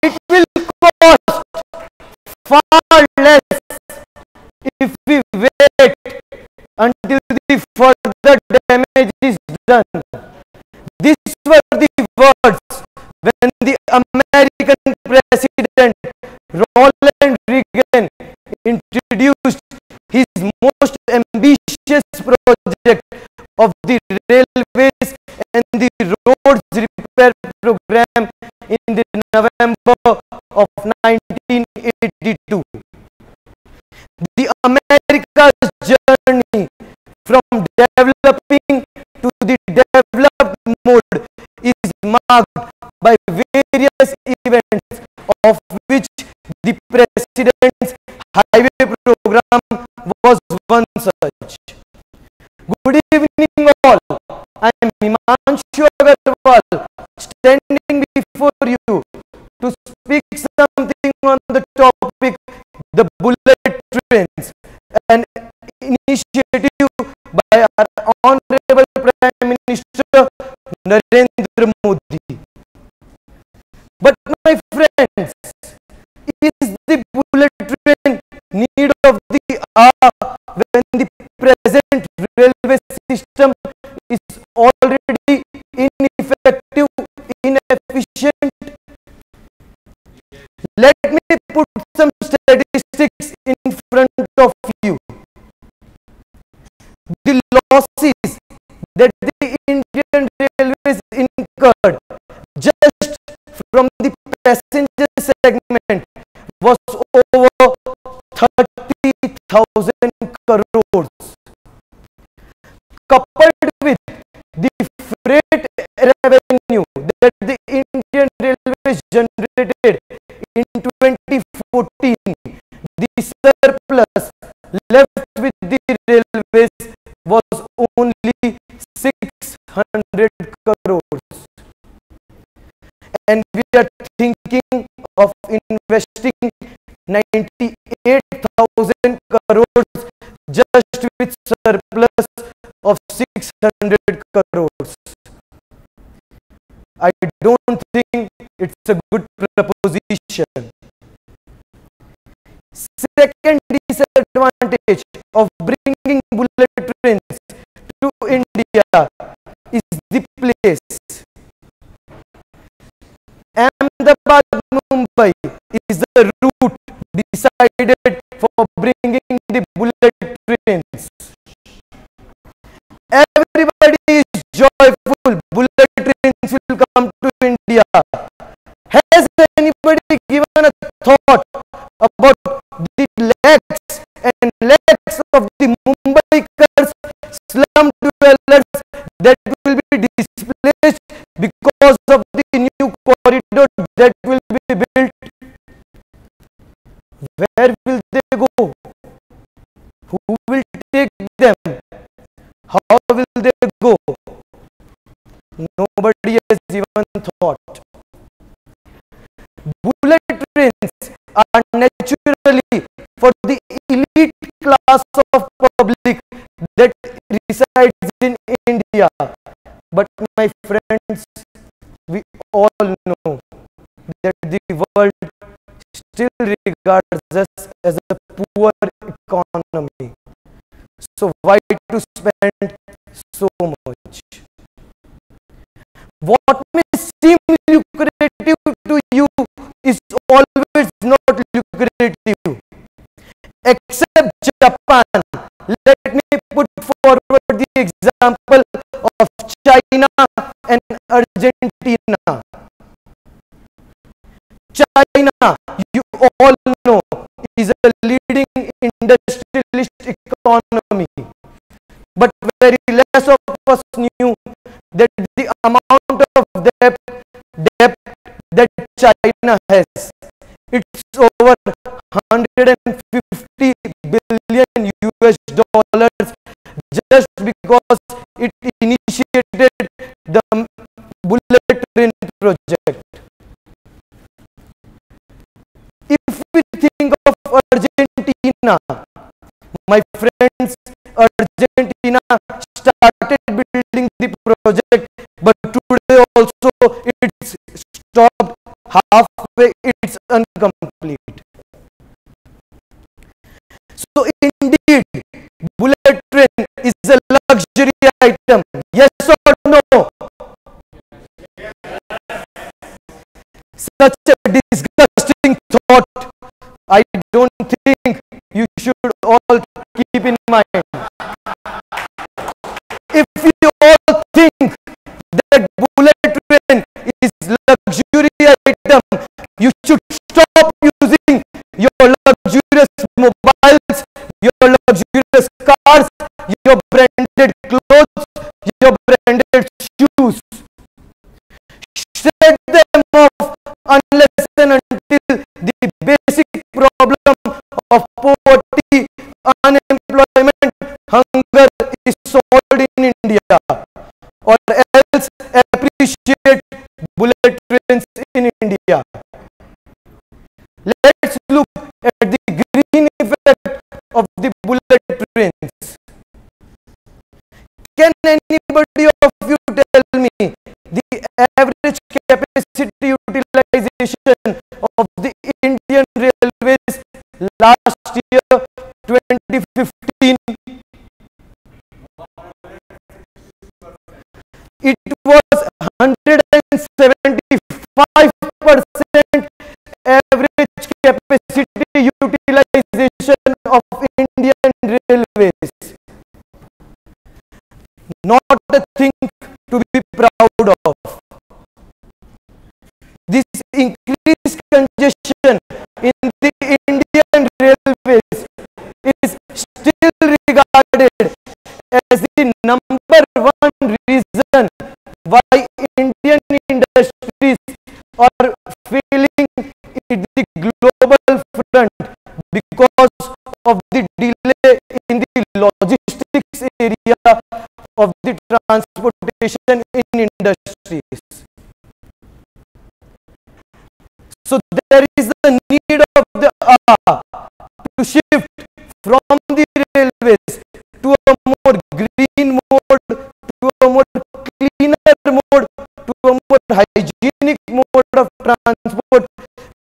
It will cost far less if we wait until the further damage is done. These were the words when the American President Ronald Reagan introduced his most ambitious project of the railways and the roads repair program in the November of 1982. The America's journey from developing to the developed mode is marked by various events, of which the President's highway program was one such. Good evening all. I am Himanshu Agarwal, standing before you to speak something on the topic the bullet trains, an initiative by our Honorable Prime Minister Narendra Modi. But my friends, is the bullet train need of the hour when the present railway system is already ineffective, inefficient? Let me put some statistics in front of you. The losses that the Indian Railways incurred just from the passenger segment was over 30,000 crores. Coupled with the freight revenue that the Indian Railways generated in 2014, the surplus left with the railways was only 600 crores. And we are thinking of investing 98,000 crores just with surplus of 600 crores. I don't think it's a good proposition. Second disadvantage of bringing bullet trains to India is the place. Ahmedabad-Mumbai is the route decided for bringing the bullet trains. Everybody is joyful. Bullet trains will come to India. Has anybody given a thought about the lakhs and lakhs of the Mumbaikars, slum dwellers that will be displaced because of the new corridor that will be built? Where will they go? Who will take them? How will they go? Nobody has even thought. Bullet trains are naturally for the elite class of public that resides in India. But my friends, we all know that the world still regards us as a poor economy. So why to spend so much? What may seem lucrative to you is always not lucrative. Except Japan. Let me put forward the example of China and Argentina. China, you all know, is a leading industrialist economy. But very less of us knew that the amount of debt that China has, it's over 150 billion US dollars just because it initiated the bullet train project. If we think of Argentina, my friends, Argentina started building the project, but today also it's stopped halfway halfway, it's incomplete. So indeed, bullet train is a luxury item. Yes or no? Such a disgusting thought, I don't think you should all keep in mind. If you all think that bullet train is luxury item, you should stop using your luxurious mobiles, your luxurious cars, your branded clothes, your branded shoes. Set them off unless and until the basic problem of poverty, unemployment, hunger is solved in India, or else appreciate bullet trains in India. Let's look at the green effect of the bullet trains. Can anybody of you tell me the average capacity utilization of the Indian Railways last year, 2015? It was 175% average capacity utilization of Indian Railways. Not a thing to be proud of. This increased congestion in the Indian Railways is still regarded as the number one reason why Indian industries are failing in the global front, because of the delay in the logistics area of the transportation in industries. So there is a need of the hour to shift from the railways to a more green mode, to a more cleaner mode, to a more hygienic mode of transport,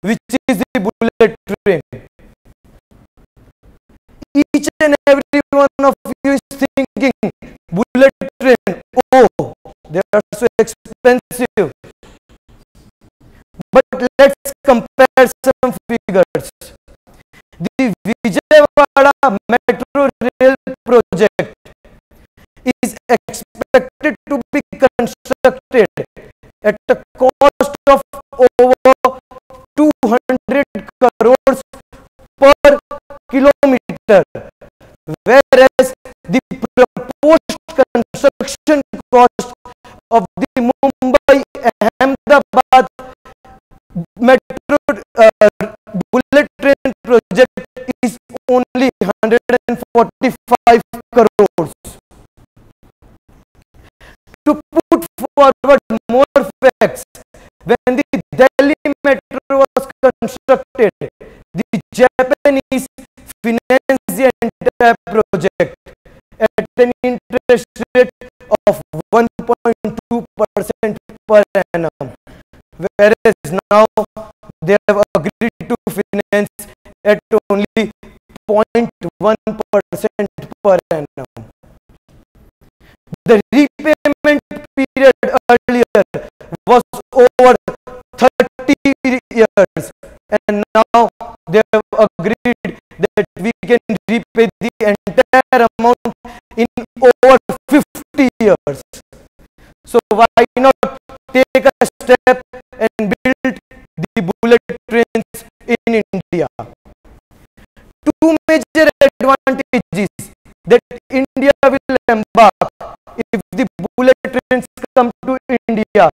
which is the bullet train. Each and every one of you is thinking, bullet train, oh, they are so expensive. But let's compare some figures. The Vijayawada Metro Rail project is expected to be constructed at a cost of over 200 crores per kilometer, whereas the proposed construction cost of the Mumbai-Ahmedabad Metro bullet train project is only 145 crores. To put forward more facts, when the Delhi Metro was constructed, the Japanese financed the entire project at an interest rate of 1.2% per annum, whereas now they have agreed to finance at only 0.1% per annum. The repayment period earlier was over 30 years, and now they have agreed that we can repay the entire amount in over 50 years. So why not take a step and build the bullet trains in India? Two major advantages that India will embark if the bullet trains come to India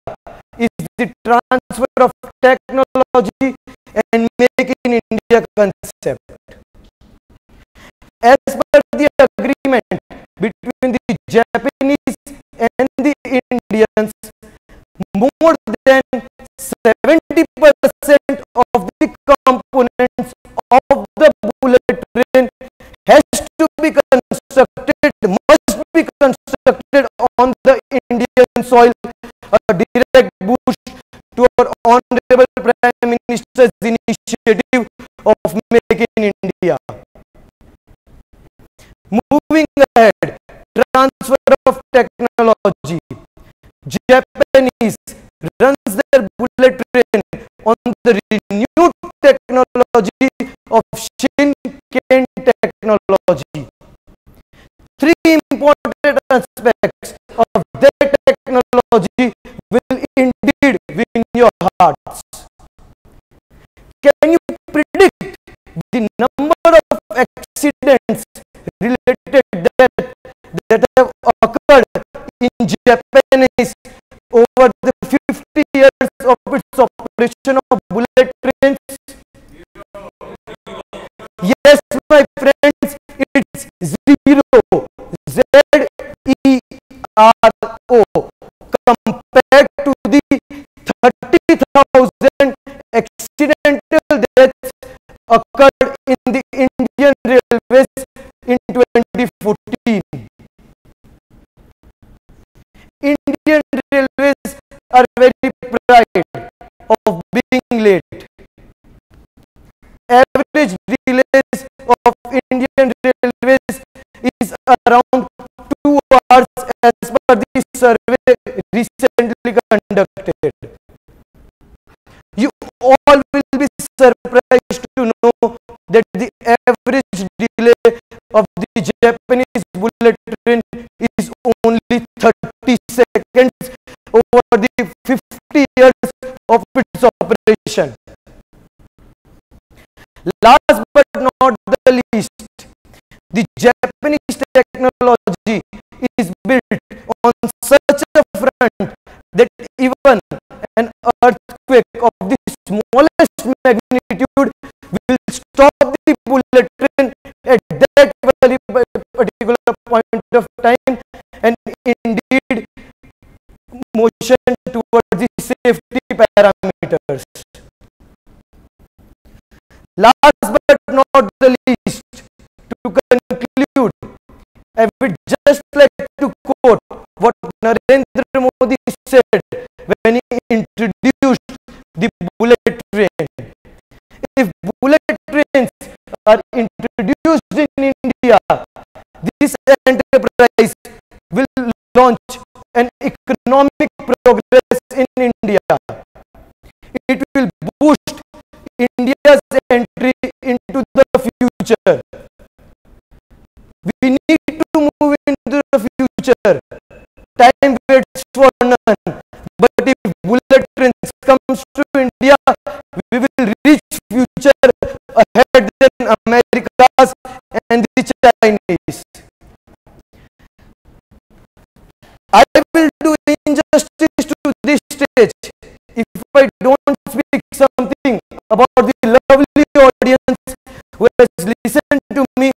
is the transfer of technology and Make in India concept. As per the agreement between the Japanese and the Indians, more than 70% of the components of the bullet train has to be constructed, must be constructed on the Indian soil. A direct boost to our Honorable Prime Minister's initiative of Make in India. Moving ahead, transfer of technology. Japanese runs their bullet train on the renewed technology of Shinken technology. Three important aspects of their technology will indeed win your hearts. Can you predict the number of accidents related death that have occurred in Japanese over the 50 years of its operation of bullet trains? Yes, my friends, it's zero. ZERO compared to the 30,000 accidental deaths occurred in the Indian Railways in 2014. Indian Railways are very proud of being late. Average delays of Indian Railways is around 2 hours as per the survey recently conducted. You all will be surprised to know that the average delay of the Japanese bullet train is only 30 seconds over the 50 years of its operation. Last but not the least, the Japanese technology is built on such a front that even an earthquake of the smallest magnitude will stop the bullet train at that very particular point of time and indeed motion towards the safety parameters. Last but not the least, to conclude, I would just like to quote what Narendra Modi said when he introduced the bullet train. If bullet trains are introduced in India, this enterprise will launch an economic progress in India. It will boost India's entry into the future. We need to move into the future. Time waits for none. But if bullet trains comes to India, we will reach future ahead than Americas and the Chinese. I will do injustice to this stage if I don't speak something about the lovely audience who has listened to me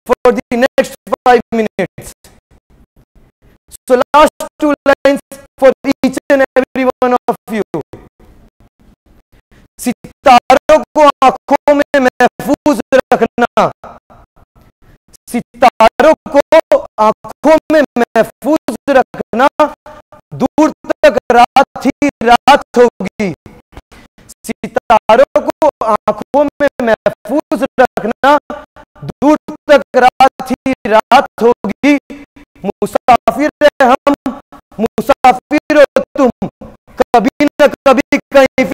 for the next 5 minutes. So last 2 lines for each and every one of you. सितारों को आंखों में महफूज रखना, सितारों को आंखों में महफूज रखना, दूर तक रात ही रात होगी. सितारों को आंखों में महफूज रखना, दूर तक रात ही रात होगी. मुसाफिर हम, मुसाफिर हो तुम, कभी न कभी कहीं